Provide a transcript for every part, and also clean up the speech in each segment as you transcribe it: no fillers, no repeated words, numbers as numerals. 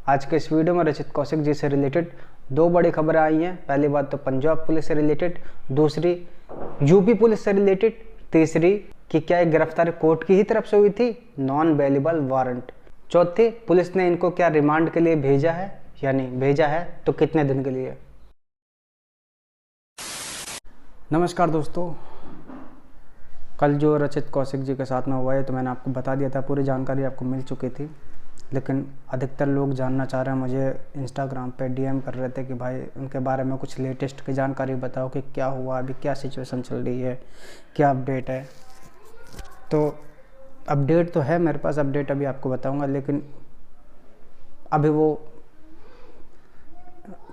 आज के इस वीडियो में रचित कौशिक जी से रिलेटेड दो बड़ी खबरें आई हैं। पहली बात तो पंजाब पुलिस से रिलेटेड, दूसरी यूपी पुलिस से रिलेटेड, तीसरी कि क्या एक गिरफ्तारी कोर्ट की ही तरफ से हुई थी, नॉन अवेलेबल वारंट, चौथी पुलिस ने इनको क्या रिमांड के लिए भेजा है या नहीं भेजा है तो कितने दिन के लिए। नमस्कार दोस्तों, कल जो रचित कौशिक जी के साथ में हुआ है तो मैंने आपको बता दिया था, पूरी जानकारी आपको मिल चुकी थी। लेकिन अधिकतर लोग जानना चाह रहे हैं, मुझे इंस्टाग्राम पे डीएम कर रहे थे कि भाई उनके बारे में कुछ लेटेस्ट की जानकारी बताओ कि क्या हुआ, अभी क्या सिचुएशन चल रही है, क्या अपडेट है। तो अपडेट तो है मेरे पास, अपडेट अभी आपको बताऊंगा, लेकिन अभी वो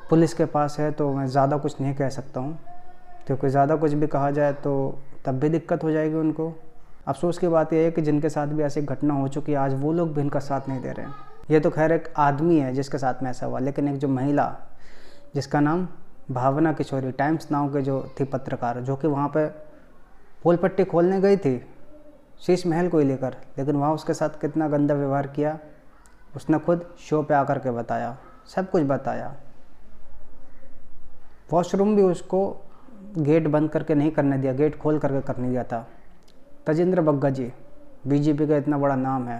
पुलिस के पास है तो मैं ज़्यादा कुछ नहीं कह सकता हूँ, क्योंकि ज़्यादा कुछ भी कहा जाए तो तब भी दिक्कत हो जाएगी उनको। अफसोस की बात यह है कि जिनके साथ भी ऐसी घटना हो चुकी है आज वो लोग भी इनका साथ नहीं दे रहे हैं। ये तो खैर एक आदमी है जिसके साथ में ऐसा हुआ, लेकिन एक जो महिला जिसका नाम भावना किशोरी, टाइम्स नाउ के जो थी पत्रकार, जो कि वहाँ पे पोल पट्टी खोलने गई थी शीश महल को ही लेकर, लेकिन वहाँ उसके साथ कितना गंदा व्यवहार किया उसने खुद शो पे आकर के बताया, सब कुछ बताया। वॉशरूम भी उसको गेट बंद करके नहीं करने दिया, गेट खोल करके करने दिया था। तजिंदर बग्गा जी, बीजेपी का इतना बड़ा नाम है,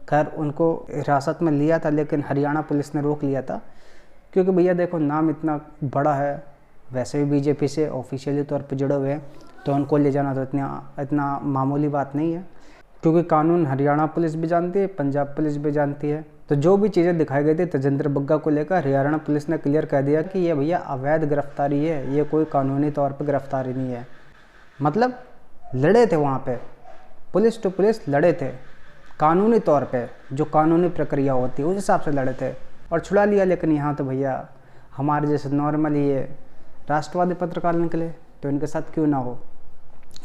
खैर उनको हिरासत में लिया था लेकिन हरियाणा पुलिस ने रोक लिया था, क्योंकि भैया देखो नाम इतना बड़ा है, वैसे भी बीजेपी से ऑफिशियली तौर पर जुड़े हुए हैं, तो उनको ले जाना तो इतना मामूली बात नहीं है, क्योंकि कानून हरियाणा पुलिस भी जानती है, पंजाब पुलिस भी जानती है। तो जो भी चीज़ें दिखाई गई थी तजिंदर बग्गा को लेकर, हरियाणा पुलिस ने क्लियर कर दिया कि ये भैया अवैध गिरफ्तारी है, ये कोई कानूनी तौर पर गिरफ्तारी नहीं है। मतलब लड़े थे वहाँ पे, पुलिस टू पुलिस लड़े थे, कानूनी तौर पे जो कानूनी प्रक्रिया होती है उस हिसाब से लड़े थे और छुड़ा लिया। लेकिन यहाँ तो भैया हमारे जैसे नॉर्मली ये राष्ट्रवादी पत्रकार निकले, तो इनके साथ क्यों ना हो।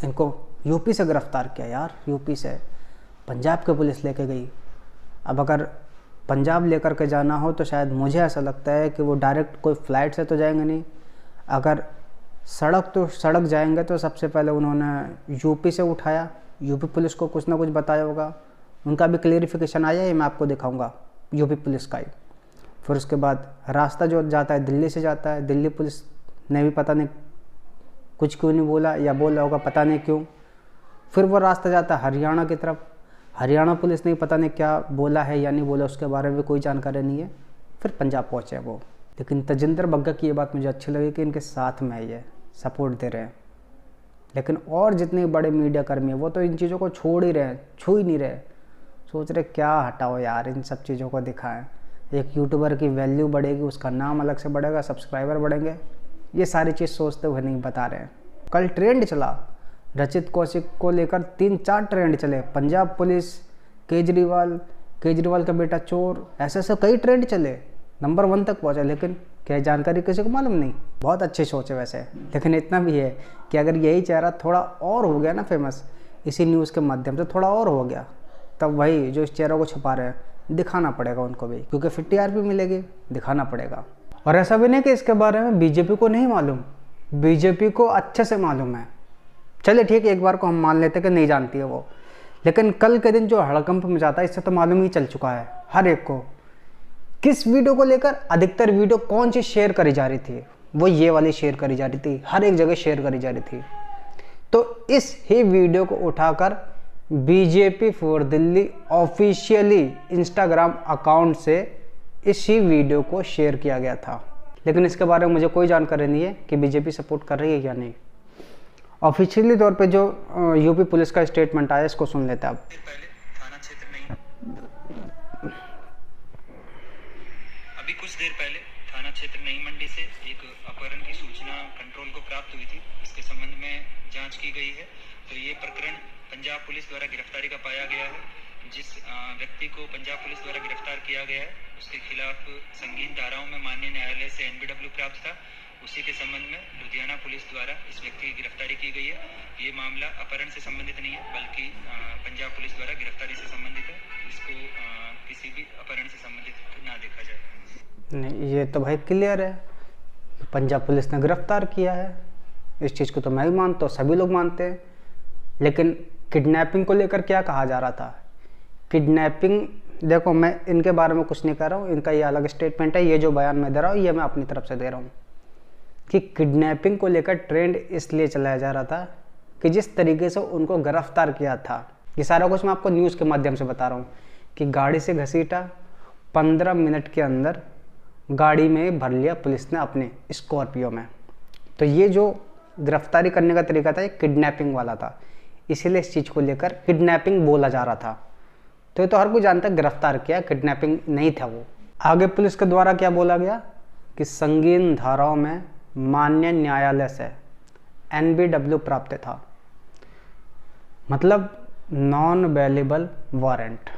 इनको यूपी से गिरफ्तार किया यार, यूपी से पंजाब की पुलिस लेके गई। अब अगर पंजाब लेकर के जाना हो तो शायद मुझे ऐसा लगता है कि वो डायरेक्ट कोई फ़्लाइट से तो जाएंगे नहीं, अगर सड़क जाएंगे तो सबसे पहले उन्होंने यूपी से उठाया, यूपी पुलिस को कुछ ना कुछ बताया होगा, उनका भी क्लेरिफिकेशन आया, ये मैं आपको दिखाऊंगा यूपी पुलिस का ही। फिर उसके बाद रास्ता जो जाता है दिल्ली से जाता है, दिल्ली पुलिस ने भी पता नहीं कुछ क्यों नहीं बोला, या बोला होगा पता नहीं क्यों। फिर वो रास्ता जाता है हरियाणा की तरफ, हरियाणा पुलिस ने पता नहीं क्या बोला है या नहीं बोला, उसके बारे में कोई जानकारी नहीं है। फिर पंजाब पहुँचे वो। लेकिन तजिंदर बग्गा की ये बात मुझे अच्छी लगी कि इनके साथ में ये सपोर्ट दे रहे हैं। लेकिन और जितने बड़े मीडिया कर्मी हैं वो तो इन चीज़ों को छोड़ ही रहे हैं, छू ही नहीं रहे, सोच रहे क्या हटाओ यार, इन सब चीज़ों को दिखाएं, एक यूट्यूबर की वैल्यू बढ़ेगी, उसका नाम अलग से बढ़ेगा, सब्सक्राइबर बढ़ेंगे, ये सारी चीज़ सोचते हुए नहीं बता रहे हैं। कल ट्रेंड चला रचित कौशिक को लेकर, 3-4 ट्रेंड चले, पंजाब पुलिस, केजरीवाल का बेटा चोर, ऐसे कई ट्रेंड चले, नंबर 1 तक पहुंचा। लेकिन क्या जानकारी किसी को मालूम नहीं। बहुत अच्छी सोच है वैसे, लेकिन इतना भी है कि अगर यही चेहरा थोड़ा और हो गया ना फेमस, इसी न्यूज़ के माध्यम से थोड़ा और हो गया, तब वही जो इस चेहरे को छुपा रहे हैं दिखाना पड़ेगा उनको भी, क्योंकि फिर टीआरपी मिलेगी, दिखाना पड़ेगा। और ऐसा भी नहीं कि इसके बारे में बीजेपी को नहीं मालूम, बीजेपी को अच्छे से मालूम है। चलिए ठीक है, एक बार को हम मान लेते कि नहीं जानती है वो, लेकिन कल के दिन जो हड़कंप मचाता है इससे तो मालूम ही चल चुका है हर एक को। किस वीडियो को लेकर अधिकतर वीडियो कौन सी शेयर करी जा रही थी, वो ये वाली शेयर करी जा रही थी, हर एक जगह शेयर करी जा रही थी। तो इस ही वीडियो को उठाकर BJP for Delhi officially Instagram account से इसी वीडियो को शेयर किया गया था। लेकिन इसके बारे में मुझे कोई जानकारी नहीं है कि बीजेपी सपोर्ट कर रही है या नहीं। ऑफिशियली तौर पे जो यूपी पुलिस का स्टेटमेंट आया इसको सुन लेते हैं अब। अभी कुछ देर पहले थाना क्षेत्र नई मंडी से एक अपहरण की सूचना कंट्रोल को प्राप्त हुई थी। इसके संबंध में जांच की गई है। तो ये प्रकरण पंजाब पुलिस द्वारा गिरफ्तारी का पाया गया है। जिस व्यक्ति को पंजाब पुलिस द्वारा गिरफ्तार किया गया है उसके खिलाफ संगीन धाराओं में माननीय न्यायालय से एनबीडब्ल्यू प्राप्त था। उसी के संबंध में लुधियाना पुलिस द्वारा इस व्यक्ति की गिरफ्तारी की गई है। ये मामला अपहरण से संबंधित नहीं है, बल्कि पंजाब पुलिस द्वारा गिरफ्तारी से संबंधित है। इसको किसी भी अपहरण से संबंधित ना देखा जाए। नहीं, ये तो भाई क्लियर है, पंजाब पुलिस ने गिरफ्तार किया है, इस चीज़ को तो मैं भी मानता हूँ, सभी लोग मानते हैं। लेकिन किडनैपिंग को लेकर क्या कहा जा रहा था, किडनैपिंग देखो मैं इनके बारे में कुछ नहीं कर रहा हूँ, इनका ये अलग स्टेटमेंट है। ये जो बयान मैं दे रहा हूँ ये मैं अपनी तरफ से दे रहा हूँ कि किडनैपिंग को लेकर ट्रेंड इसलिए चलाया जा रहा था कि जिस तरीके से उनको गिरफ्तार किया था, ये सारा कुछ मैं आपको न्यूज़ के माध्यम से बता रहा हूँ कि गाड़ी से घसीटा, 15 मिनट के अंदर गाड़ी में भर लिया पुलिस ने अपने स्कॉर्पियो में। तो ये जो गिरफ्तारी करने का तरीका था ये किडनैपिंग वाला था, इसीलिए इस चीज़ को लेकर किडनैपिंग बोला जा रहा था। तो ये तो हर कोई जानता है गिरफ्तार किया, किडनैपिंग नहीं था वो। आगे पुलिस के द्वारा क्या बोला गया कि संगीन धाराओं में मान्य न्यायालय से NBW प्राप्त था, मतलब नॉन अवेलेबल वारंट।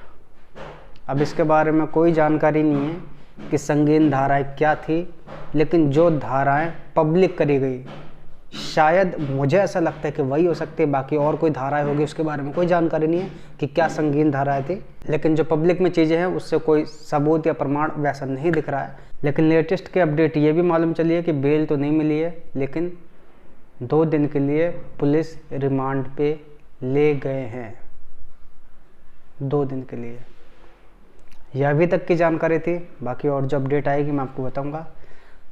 अब इसके बारे में कोई जानकारी नहीं है कि संगीन धाराएं क्या थी, लेकिन जो धाराएं पब्लिक करी गई शायद मुझे ऐसा लगता है कि वही हो सकती है, बाकी और कोई धाराएं होगी उसके बारे में कोई जानकारी नहीं है कि क्या संगीन धाराएं थी। लेकिन जो पब्लिक में चीज़ें हैं उससे कोई सबूत या प्रमाण वैसा नहीं दिख रहा है। लेकिन लेटेस्ट की अपडेट ये भी मालूम चली है कि बेल तो नहीं मिली है, लेकिन 2 दिन के लिए पुलिस रिमांड पे ले गए हैं, 2 दिन के लिए। यह अभी तक की जानकारी थी, बाकी और जो अपडेट आएगी मैं आपको बताऊंगा।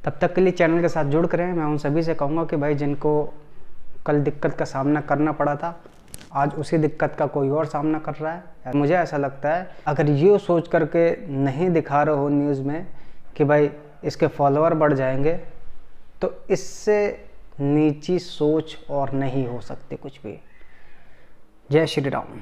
तब तक के लिए चैनल के साथ जुड़ कर रहें। मैं उन सभी से कहूँगा कि भाई जिनको कल दिक्कत का सामना करना पड़ा था, आज उसी दिक्कत का कोई और सामना कर रहा है। मुझे ऐसा लगता है अगर ये सोच करके नहीं दिखा रहे हो न्यूज़ में कि भाई इसके फॉलोअर बढ़ जाएंगे, तो इससे नीची सोच और नहीं हो सकती कुछ भी। जय श्री राम।